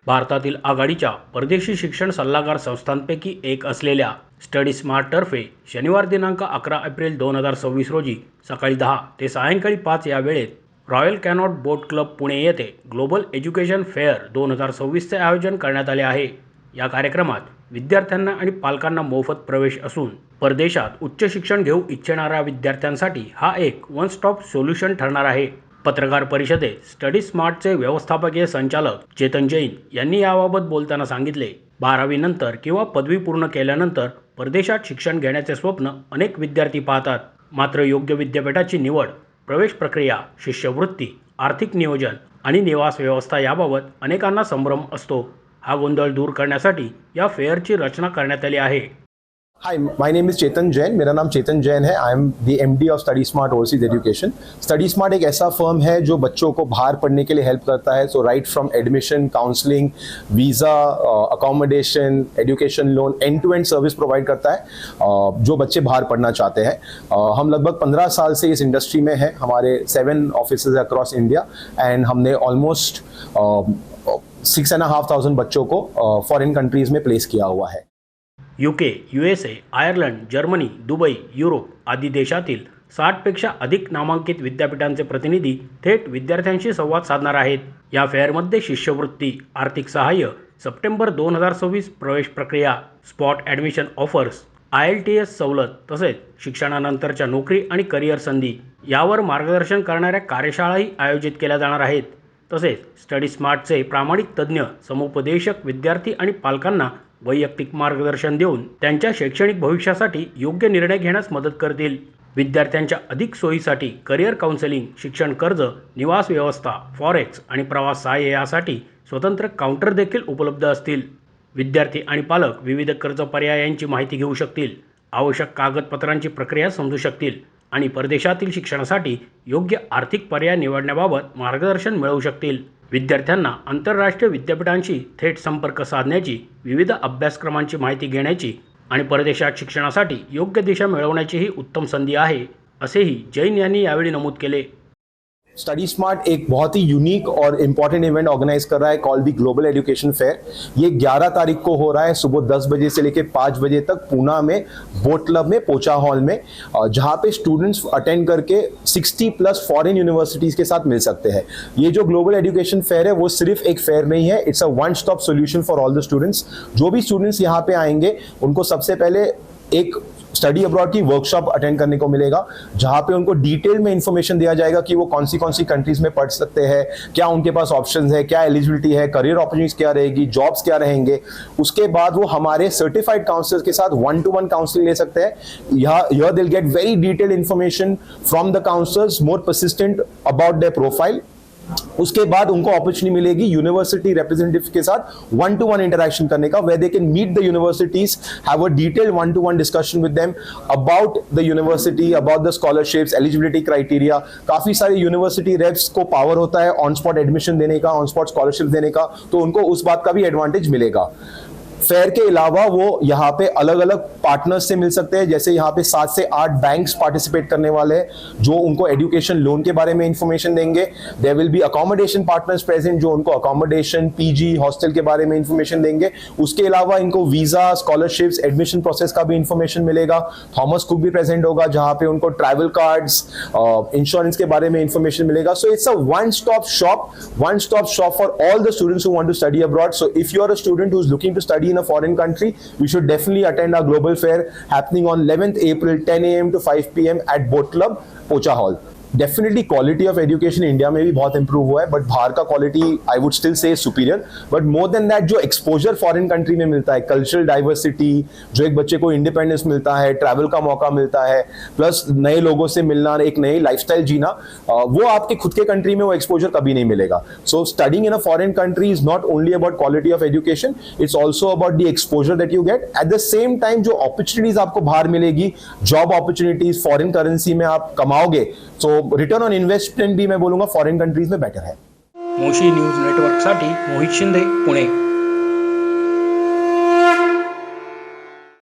भारतातील आघाडीच्या परदेशी शिक्षण सल्लागार संस्थांपैकी एक असलेल्या स्टडी स्मार्टतर्फे शनिवार दिनांक 11 एप्रिल 2026 रोजी सकाळी 10 ते सायंकाळी 5 या वेळेत royal cannot boat club Pune येथे ग्लोबल एज्युकेशन फेअर 2026चे आयोजन करण्यात आले आहे। या कार्यक्रमात विद्यार्थ्यांना आणि पालकांना मोफत प्रवेश असून परदेशात उच्च शिक्षण घेऊ इच्छिणाऱ्या विद्यार्थ्यांसाठी हा एक वन स्टॉप सोल्युशन ठरणार आहे। पत्रकार परिषदेत स्टडी स्मार्टचे व्यवस्थापकीय संचालक चेतन जैन यांनी याबाबत बोलताना सांगितले, 12वी नंतर किंवा पदवी पूर्ण केल्यानंतर परदेशात शिक्षण घेण्याचे स्वप्न अनेक विद्यार्थी पाहतात। मात्र योग्य विद्यापीठाची निवड, प्रवेश प्रक्रिया, शिष्यवृत्ती, आर्थिक नियोजन आणि निवास व्यवस्था याबाबत अनेकांना संभ्रम असतो। हा गोंधळ दूर करण्यासाठी या फेअरची रचना करण्यात आली आहे। Hi, my name is Chetan Jain. मेरा नाम चेतन जैन है। I am the MD of Study Smart Overseas Education. Study Smart एक ऐसा फर्म है जो बच्चों को बाहर पढ़ने के लिए हेल्प करता है। So right from admission, counseling, visa, accommodation, education loan, end-to-end service provide करता है जो बच्चे बाहर पढ़ना चाहते हैं। हम लगभग 15 साल से इस इंडस्ट्री में हैं। हमारे 7 ऑफिसेज अक्रॉस इंडिया एंड हमने ऑलमोस्ट 6,500 बच्चों को फॉरेन कंट्रीज में प्लेस किया हुआ है। UK, USA, Ireland, Germany, Dubai, Europe आदी देशातील 60पेक्षा अधिक नामांकित विद्यापीठांचे प्रतिनिधी थेट विद्यार्थ्यांशी संवाद साधणार आहेत। या फेअरमध्ये शिष्यवृत्ती, आर्थिक सहाय्य, सप्टेंबर 2026 प्रवेश प्रक्रिया, स्पॉट ॲडमिशन ऑफर्स, IELTS सवलत तसेच शिक्षणानंतरच्या नोकरी आणि करिअर संधी यावर मार्गदर्शन करणाऱ्या कार्यशाळाही आयोजित केल्या जाणार आहेत। तसेच स्टडी स्मार्टचे प्रामाणिक तज्ज्ञ समुपदेशक विद्यार्थी आणि पालकांना वैयक्तिक मार्गदर्शन देऊन त्यांच्या शैक्षणिक भविष्यासाठी योग्य निर्णय घेण्यास मदत करतील। विद्यार्थ्यांच्या अधिक सोयीसाठी करिअर काउन्सिलिंग, शिक्षण कर्ज, निवास व्यवस्था, फॉरेक्स आणि प्रवास सहाय्य यासाठी स्वतंत्र काउंटर देखील उपलब्ध असतील। विद्यार्थी आणि पालक विविध कर्ज पर्यायांची माहिती घेऊ शकतील, आवश्यक कागदपत्रांची प्रक्रिया समजू शकतील आणि परदेशातील शिक्षणासाठी योग्य आर्थिक पर्याय निवडण्याबाबत मार्गदर्शन मिळवू शकतील। विद्यार्थ्यांना आंतरराष्ट्रीय विद्यापीठांशी थेट संपर्क साधण्याची, विविध अभ्यासक्रमांची माहिती घेण्याची आणि परदेशात शिक्षणासाठी योग्य दिशा मिळवण्याची ही उत्तम संधी आहे, असेही जैन यांनी यावेळी नमूद केले। स्टडी स्मार्ट एक बहुत ही यूनिक और इम्पॉर्टेंट इवेंट ऑर्गेनाइज कर रहा है called the global education fair. ये 11 तारीख को हो रहा है सुबह 10 बजे से लेकर 5 बजे तक पूना में बोट क्लब में पोचा हॉल में, जहाँ पे स्टूडेंट्स अटेंड करके 60+ फॉरेन यूनिवर्सिटीज़ के साथ मिल सकते हैं। ये जो ग्लोबल एजुकेशन फेयर है वो सिर्फ एक फेयर नहीं है, it's a one stop solution for all the students. जो भी स्टूडेंट्स यहाँ पे आएंगे उनको सबसे पहले एक स्टडी अब्रॉड की वर्कशॉप अटेंड करने को मिलेगा, जहां पे उनको डिटेल में इंफॉर्मेशन दिया जाएगा कि वो कौन सी कंट्रीज में पढ़ सकते हैं, क्या उनके पास ऑप्शंस है, क्या एलिजिबिलिटी है, करियर अपॉर्चुनिटीज क्या रहेगी, जॉब्स क्या रहेंगे। उसके बाद वो हमारे सर्टिफाइड काउंसलर्स के साथ 1-to-1 काउंसलिंग ले सकते हैं। यहाँ they'll get very detailed information from the counsellors, more persistent about their profile. उसके बाद उनको अपॉर्चुनिटी मिलेगी यूनिवर्सिटी रिप्रेजेंटेटिव के साथ 1-to-1 इंटरेक्शन करने का, where they can meet the universities, have a detailed 1-to-1 discussion with them about the university, about the scholarships, eligibility criteria. काफी सारे यूनिवर्सिटी रेप्स को पावर होता है ऑन स्पॉट एडमिशन देने का, ऑन स्पॉट स्कॉलरशिप देने का, तो उनको उस बात का भी एडवांटेज मिलेगा। फेयर के अलावा वो यहाँ पे अलग अलग पार्टनर्स से मिल सकते हैं, जैसे यहाँ पे 7 से 8 बैंक्स पार्टिसिपेट करने वाले हैं जो उनको एजुकेशन लोन के बारे में इंफॉर्मेशन देंगे। There will be accommodation partners present जो उनको अकोमोडेशन, पीजी, हॉस्टल के बारे में इंफॉर्मेशन देंगे। उसके अलावा इनको वीजा, स्कॉलरशिप्स, एडमिशन प्रोसेस का भी इंफॉर्मेशन मिलेगा। थॉमस कुक भी प्रेजेंट होगा जहाँ पे उनको ट्रैवल कार्ड्स, इंश्योरेंस के बारे में इंफॉर्मेशन मिलेगा। So it's a one stop shop for all the students who want to study abroad. So if you are a student who is looking to study in a foreign country, you should definitely attend our global fair happening on 11th April 10 AM to 5 PM at Boat Club, Pocha Hall. Definitely quality of education India में भी बहुत improve हुआ है, but बाहर का quality I would still say superior. But more than that जो exposure foreign country में मिलता है, कल्चरल डाइवर्सिटी, जो एक बच्चे को इंडिपेंडेंस मिलता है, ट्रैवल का मौका मिलता है, प्लस नए लोगों से मिलना, एक नई लाइफस्टाइल जीना, वो आपके खुद के कंट्री में वो एक्सपोजर कभी नहीं मिलेगा। सो studying in a foreign country is not only about quality of education, it's also about the exposure that you get. At the same time जो अपॉर्चुनिटीज आपको बाहर मिलेगी, जॉब अपॉर्चुनिटीज, फॉरेन करेंसी में आप कमाओगे, सो रिटर्न ऑन इन्वेस्टमेंट भी मैं बोलूंगा foreign countries में बेटर है। मोशी न्यूज नेटवर्कसाठी मोहित शिंदे, पुणे।